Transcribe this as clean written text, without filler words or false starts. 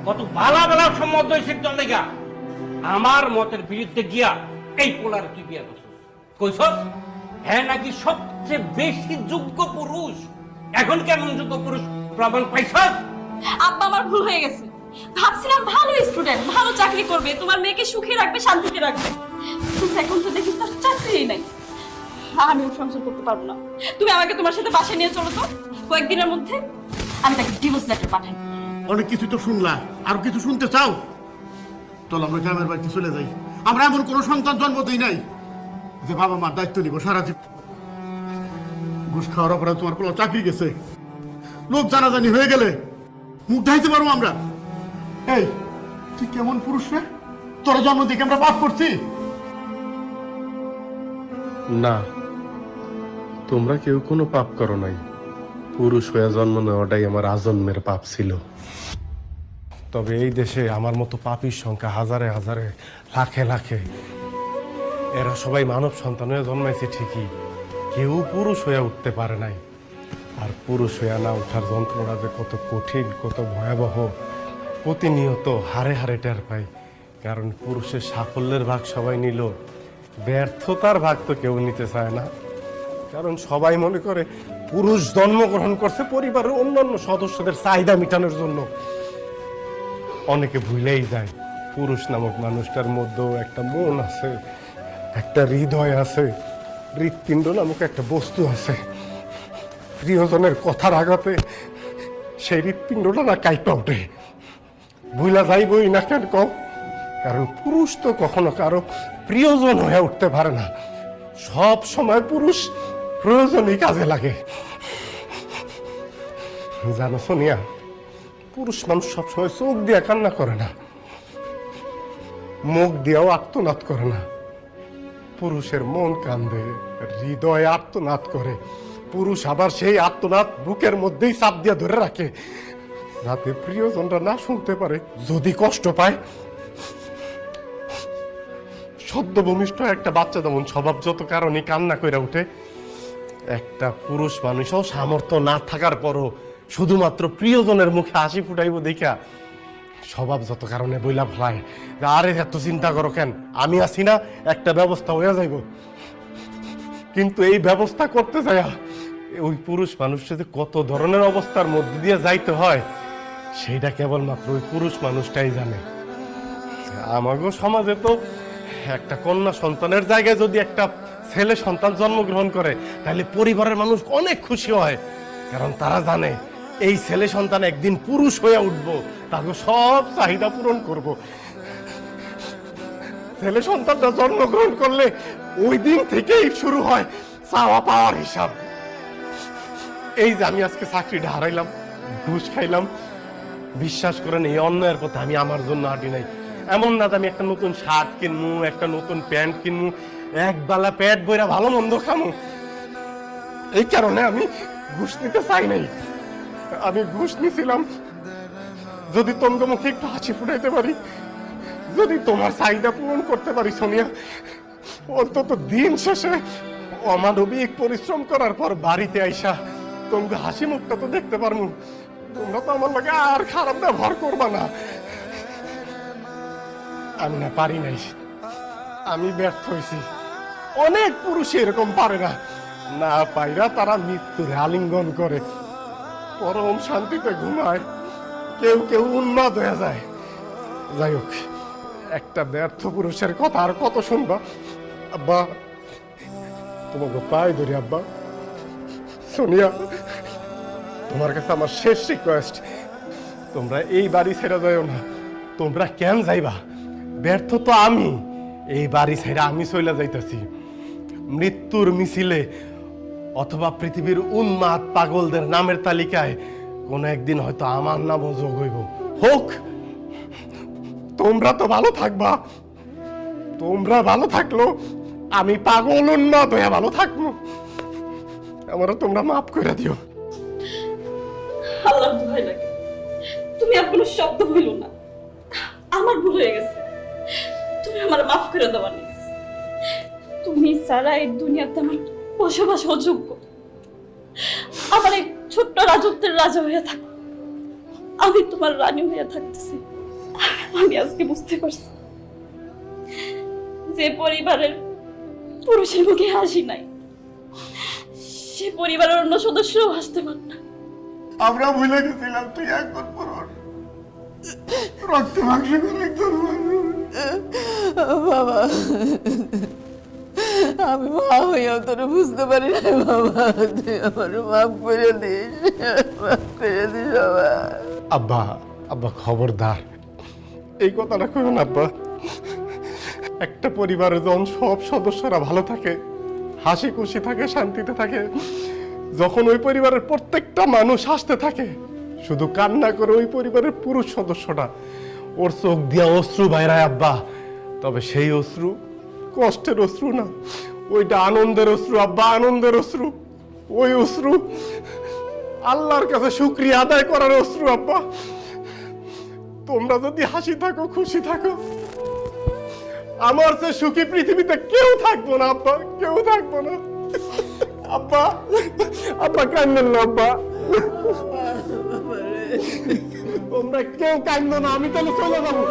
কত ভালা ভালা সম্মত হয়েছে তোর লেগা। আমার মতের বিরুদ্ধে গিয়া এই পোলার তুই বিয়া করছিস, কইছস হ্যাঁ নাকি সবচেয়ে বেশি যোগ্য পুরুষ। এখন কেমন যোগ্য পুরুষ প্রমাণ পাইছস? আব্বা আমার ভুল হয়ে গেছে, ভাবছিলাম ভালো স্টুডেন্ট, ভালো চাকরি করবে, তোমার মেয়েকে সুখে রাখবে, শান্তিতে রাখবে। কিন্তু এখন তো দেখি তার চাকরিই নাই। আমিও সংসার করতে পারবো না। তুমি আমাকে তোমার সাথে বাসায় নিয়ে চলো তো, কয়েকদিনের মধ্যে আমি তাকে ডিভোর্স লেটার পাঠাই। অনেক কিছু তো শুনলা, আর কিছু শুনতে চাও? চলো আমরা গ্রামের বাড়িতে চলে যাই। আমরা এমন কোনো সন্তান জন্ম দিই নাই যে বাবা মার দায়িত্ব নিব সারা জীবন। ঘুষ খাওয়ার অপরাধ তোমার কোনো চাকরি গেছে, লোক জানাজানি হয়ে গেলে মুখ ঢাইতে পারবো আমরা? এই তুই কেমন পুরুষ রে? তোর জন্ম দিকে আমরা পাপ করছি? না, তোমরা কেউ কোনো পাপ করো নাই। পুরুষ হয়ে জন্ম নেওয়াটাই আমার আজন্মের পাপ ছিল। তবে এই দেশে আমার মতো পাপীর সংখ্যা হাজারে হাজারে, লাখে লাখে। এরা সবাই মানব সন্তান হয়ে জন্মাইছে ঠিকই, কেউ পুরুষ হয়ে উঠতে পারে নাই। আর পুরুষ হয়ে না ওঠার যন্ত্রণা যে কত কঠিন, কত ভয়াবহ, প্রতিনিয়ত হারে হারে টের পাই। কারণ পুরুষের সাফল্যের ভাগ সবাই নিল, ব্যর্থতার ভাগ তো কেউ নিতে চায় না। কারণ সবাই মনে করে পুরুষ জন্মগ্রহণ করছে পরিবারের অন্যান্য সদস্যদের চাহিদা মেটানোর জন্য। অনেকে ভুলেই যায় পুরুষ নামক মানুষটার মধ্যেও একটা মন আছে, একটা হৃদয় আছে, হৃৎপিণ্ড নামক একটা বস্তু আছে। প্রিয়জনের কথার আঘাতে সেই হৃৎপিণ্ডটা না কাইপা ওঠে। ভুলা যাইবই না কেন কম? কারণ পুরুষ তো কখনো কারো প্রিয়জন হয়ে উঠতে পারে না। সব সময় পুরুষ প্রয়োজনই কাজে লাগে। জানো সোনিয়া, পুরুষ মানুষ সবসময় চোখ দিয়ে কান্না করে না, মুখ দিয়েও আর্তনাদ করে না। পুরুষের মন কান্দে, হৃদয় আর্তনাদ করে। পুরুষ আবার সেই আর্তনাদ বুকের মধ্যেই চাপ দিয়ে ধরে রাখে, যাতে প্রিয়জনরা না শুনতে পারে। যদি কষ্ট পায়, সদ্য ভূমিষ্ঠ একটা বাচ্চা যেমন স্বভাব যত কারণে কান্না করে উঠে, একটা পুরুষ মানুষও সামর্থ্য না থাকার পরও শুধুমাত্র প্রিয়জনের মুখে হাসি ফুটাইব দেখা স্বভাব যত কারণে বইলা ফেলায়, আরে এত চিন্তা করো কেন, আমি আছি না, একটা ব্যবস্থা হয়ে যাইব। কিন্তু এই ব্যবস্থা করতে যায় ওই পুরুষ মানুষটা যে কত ধরনের অবস্থার মধ্যে দিয়ে যাইতে হয়, সেইটা কেবলমাত্র ওই পুরুষ মানুষটাই জানে। আমাগো সমাজে তো একটা কন্যা সন্তানের জায়গায় যদি একটা ছেলে সন্তান জন্মগ্রহণ করে, তাহলে পরিবারের মানুষ অনেক খুশি হয়। কারণ তারা জানে এই ছেলে সন্তান একদিন পুরুষ হয়ে উঠবো, তাকে সব চাহিদা পূরণ করব। ছেলে সন্তানটা জন্মগ্রহণ করলে ওই দিন থেকেই শুরু হয় চাওয়া পাওয়ার হিসাব। এই যে আমি আজকে চাকরিটা হারাইলাম, ঘুষ খাইলাম, বিশ্বাস করেন এই অন্যায়ের কথা আমি আমার জন্য হাঁটি নাই। এমন না যে আমি একটা নতুন শার্ট কিনবো, একটা নতুন প্যান্ট কিনবো, এক বেলা পেট বইরা ভালো মন্দ খামো, এই কারণে আমি ঘুষ নিতে চাই নাই। আমি ঘুষ নিছিলাম যদি তোমাকে মুখে একটু হাসি ফুটাইতে পারি, যদি তোমার চাহিদা পূরণ করতে পারি সোনিয়া। অন্তত দিন শেষে অমানবিক পরিশ্রম করার পর বাড়িতে আইসা তোমাকে হাসি মুখটা তো দেখতে পারবো। তোমরা তো আমার লাগে আর খারাপ ব্যবহার করবা না। আমি না পারি নাই, আমি ব্যর্থ হয়েছি। অনেক পুরুষ এরকম পারে না, না পাইরা তারা মৃত্যুর আলিঙ্গন করে, পরম শান্তিতে ঘুমায়, কেউ কেউ উন্মাদ হয়ে যায়। যাই হোক, একটা ব্যর্থ পুরুষের কথা আর কত শুনবা? আব্বা, তোমাকে পায়ে ধরি আব্বা। সোনিয়া, তোমার কাছে আমার শেষ রিকোয়েস্ট, তোমরা এই বাড়ি ছেড়ে যাইও না। তোমরা কেন যাইবা? ব্যর্থ তো আমি, এই বাড়ি ছেড়ে আমি চলে যাইতেছি মৃত্যুর মিছিলে, অথবা পৃথিবীর উন্মাদ পাগলদের নামের তালিকায় কোনো একদিন হয়তো আমার নামও যোগ হইব। হোক, তোমরা তো ভালো থাকবা। তোমরা ভালো থাকলো আমি পাগল উন্মাদ হয়ে ভালো থাকবো। আমারও তোমরা মাফ করে দিও। আল্লাহর দোহাই লাগে, তুমি আর কোনো শব্দ বইলো না। আমার ভুল হয়ে গেছে, তুমি আমার মাফ করে দেওয়া নেই। তুমি সারা এই দুনিয়াতে আমার বসবাস অযোগ্য। আমার এই ছোট্ট রাজত্বের রাজা হয়ে থাকো, আমি তোমার রানী হয়ে থাকতেছি। আমি আজকে বুঝতে পারছি যে পরিবারের পুরুষের মুখে হাসি নাই, সে পরিবারের অন্য সদস্যও হাসতে পারে না। আমরা ভুলে গেছিলাম তুই একবার পুরুষ, রক্ত মাংস করে একজন মানুষ। বাবা, আমি মা হইয়াও তোরা বুঝতে পারি না বাবা, তুই আমার মাফ করে দিস, মাফ করে দিস বাবা। আব্বা, আব্বা খবরদার এই কথাটা কইও না আব্বা। একটা পরিবারে যখন সব সদস্যরা ভালো থাকে, হাসি খুশি থাকে, শান্তিতে থাকে, যখন ওই পরিবারের প্রত্যেকটা মানুষ হাসতে থাকে, শুধু কান্না করে ওই পরিবারের পুরুষ সদস্যটা ওর চোখ দিয়া অশ্রু বাইরায় আব্বা, তবে সেই অশ্রু কষ্টের অশ্রু না, ওইটা আনন্দের অশ্রু আব্বা, আনন্দের অশ্রু। ওই অশ্রু আল্লাহর কাছে শুকরিয়া আদায় করার অশ্রু আব্বা। তোমরা যদি হাসি থাকো, খুশি থাকো, আমার চেয়ে সুখী পৃথিবীতে কেউ থাকবো না আব্বা, কেউ থাকবো না। আব্বা, আব্বা কান্দেন না আব্বা, তোমরা কেউ কান্দো না, আমি তাহলে চলে যাবো।